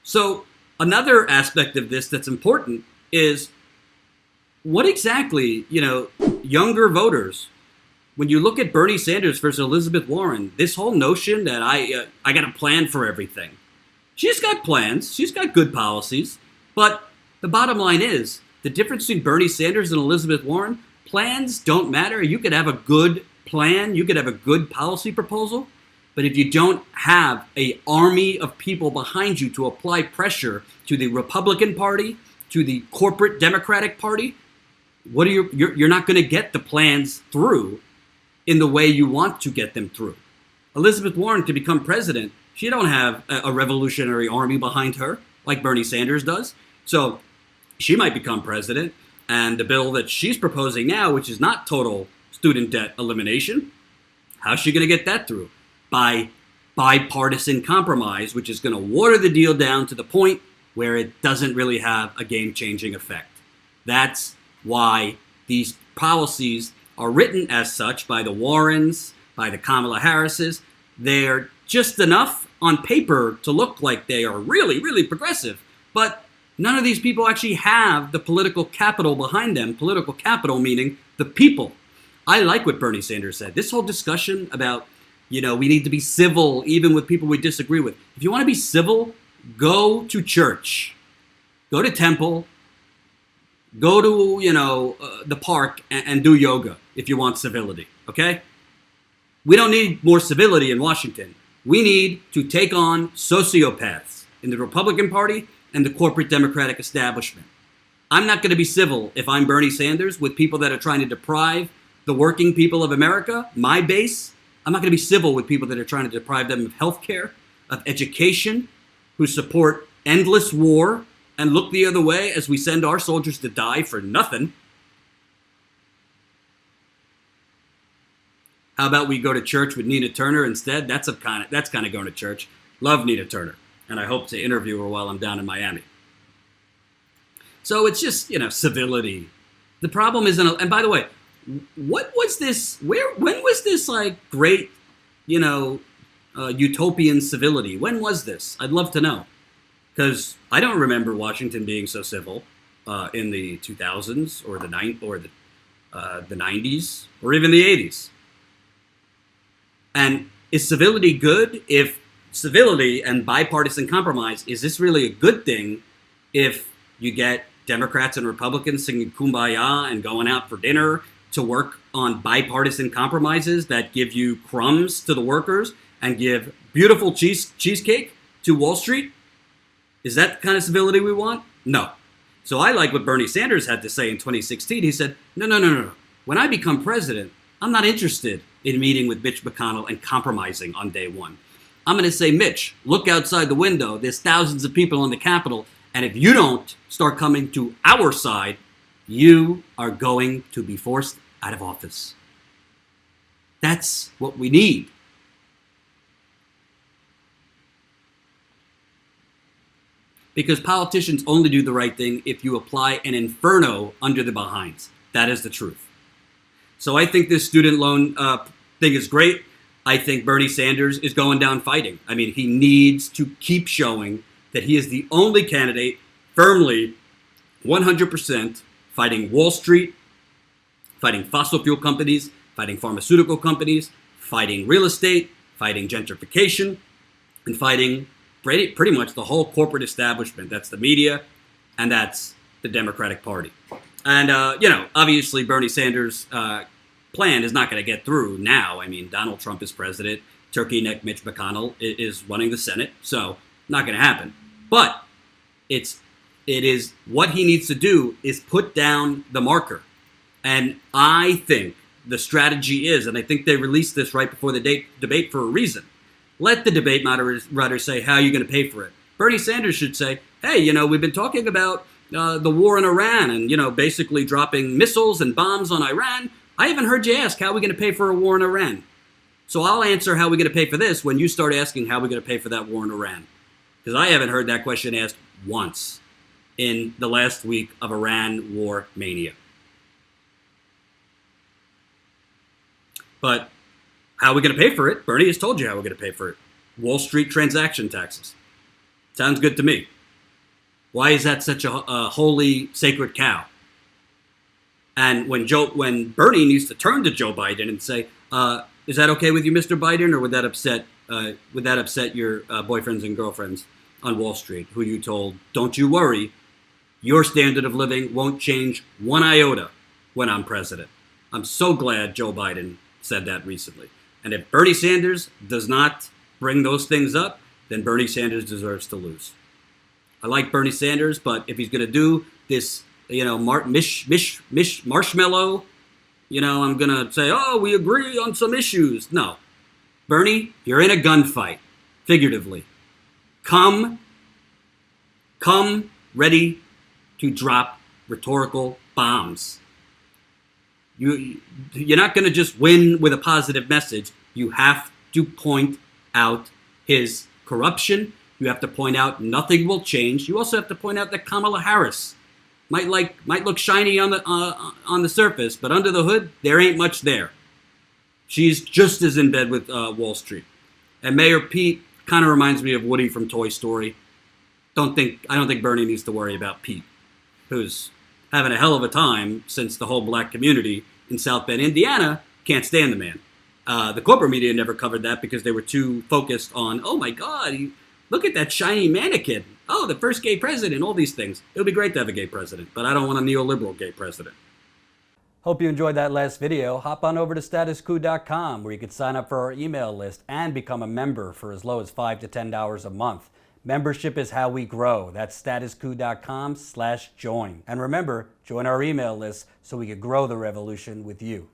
So another aspect of this that's important is what exactly, younger voters, when you look at Bernie Sanders versus Elizabeth Warren, this whole notion that I got a plan for everything. She's got plans, she's got good policies, but the bottom line is the difference between Bernie Sanders and Elizabeth Warren, plans don't matter. You could have a good plan, you could have a good policy proposal, but if you don't have an army of people behind you to apply pressure to the Republican Party, to the corporate Democratic Party, what are you're not going to get the plans through in the way you want to get them through. Elizabeth Warren to become president, she don't have a revolutionary army behind her like Bernie Sanders does. So she might become president, and the bill that she's proposing now, which is not total student debt elimination, how's she going to get that through? By bipartisan compromise, which is going to water the deal down to the point where it doesn't really have a game-changing effect. That's why these policies are written as such by the Warrens, by the Kamala Harrises. They're just enough on paper to look like they are really, really progressive. But none of these people actually have the political capital behind them. Political capital meaning the people. I like what Bernie Sanders said. This whole discussion about, we need to be civil even with people we disagree with. If you want to be civil, go to church. Go to temple. Go to, the park and do yoga if you want civility, okay? We don't need more civility in Washington. We need to take on sociopaths in the Republican Party and the corporate Democratic establishment. I'm not going to be civil if I'm Bernie Sanders with people that are trying to deprive the working people of America, my base. I'm not going to be civil with people that are trying to deprive them of health care, of education, who support endless war and look the other way as we send our soldiers to die for nothing. How about we go to church with Nina Turner instead? That's kind of going to church. Love Nina Turner, and I hope to interview her while I'm down in Miami. So it's just, civility. The problem isn't, and by the way, what was this, when was this like great, utopian civility? When was this? I'd love to know. Because I don't remember Washington being so civil in the 2000s or the 90s or even the 80s. And is civility good? If civility and bipartisan compromise, is this really a good thing if you get Democrats and Republicans singing Kumbaya and going out for dinner to work on bipartisan compromises that give you crumbs to the workers and give beautiful cheesecake to Wall Street? Is that the kind of civility we want? No. So I like what Bernie Sanders had to say in 2016. He said, no. When I become president, I'm not interested in meeting with Mitch McConnell and compromising on day one. I'm going to say, Mitch, look outside the window. There's thousands of people on the Capitol. And if you don't start coming to our side, you are going to be forced out of office. That's what we need. Because politicians only do the right thing if you apply an inferno under the behinds. That is the truth. So I think this student loan thing is great. I think Bernie Sanders is going down fighting. I mean, he needs to keep showing that he is the only candidate firmly 100% fighting Wall Street, fighting fossil fuel companies, fighting pharmaceutical companies, fighting real estate, fighting gentrification, and fighting pretty much the whole corporate establishment. That's the media, and that's the Democratic Party. And, obviously Bernie Sanders' plan is not going to get through now. I mean, Donald Trump is president. Turkey neck Mitch McConnell is running the Senate. So not going to happen. But it is what he needs to do is put down the marker. And I think the strategy is, and I think they released this right before the debate for a reason. Let the debate moderator say, how are you going to pay for it? Bernie Sanders should say, hey, we've been talking about the war in Iran and, basically dropping missiles and bombs on Iran. I haven't heard you ask, how are we going to pay for a war in Iran? So I'll answer how are we going to pay for this when you start asking how are we going to pay for that war in Iran. Because I haven't heard that question asked once in the last week of Iran war mania. But how are we going to pay for it? Bernie has told you how we're going to pay for it. Wall Street transaction taxes. Sounds good to me. Why is that such a holy, sacred cow? And when Bernie needs to turn to Joe Biden and say, "Is that okay with you, Mr. Biden, or would that upset your boyfriends and girlfriends on Wall Street, who you told, don't you worry, your standard of living won't change one iota when I'm president." I'm so glad Joe Biden said that recently. And if Bernie Sanders does not bring those things up, then Bernie Sanders deserves to lose. I like Bernie Sanders, but if he's going to do this, marshmallow, I'm going to say, oh, we agree on some issues. No. Bernie, you're in a gunfight, figuratively. Come ready to drop rhetorical bombs. You're not going to just win with a positive message. You have to point out his corruption. You have to point out nothing will change. You also have to point out that Kamala Harris might look shiny on the surface, but under the hood, there ain't much there. She's just as in bed with Wall Street. And Mayor Pete kind of reminds me of Woody from Toy Story. I don't think Bernie needs to worry about Pete, who's having a hell of a time since the whole black community in South Bend, Indiana, can't stand the man. The corporate media never covered that because they were too focused on, oh my God, look at that shiny mannequin. Oh, the first gay president, all these things. It would be great to have a gay president, but I don't want a neoliberal gay president. Hope you enjoyed that last video. Hop on over to statusquo.com where you can sign up for our email list and become a member for as low as $5 to $10 a month. Membership is how we grow. That's statusquo.com/join. And remember, join our email list so we can grow the revolution with you.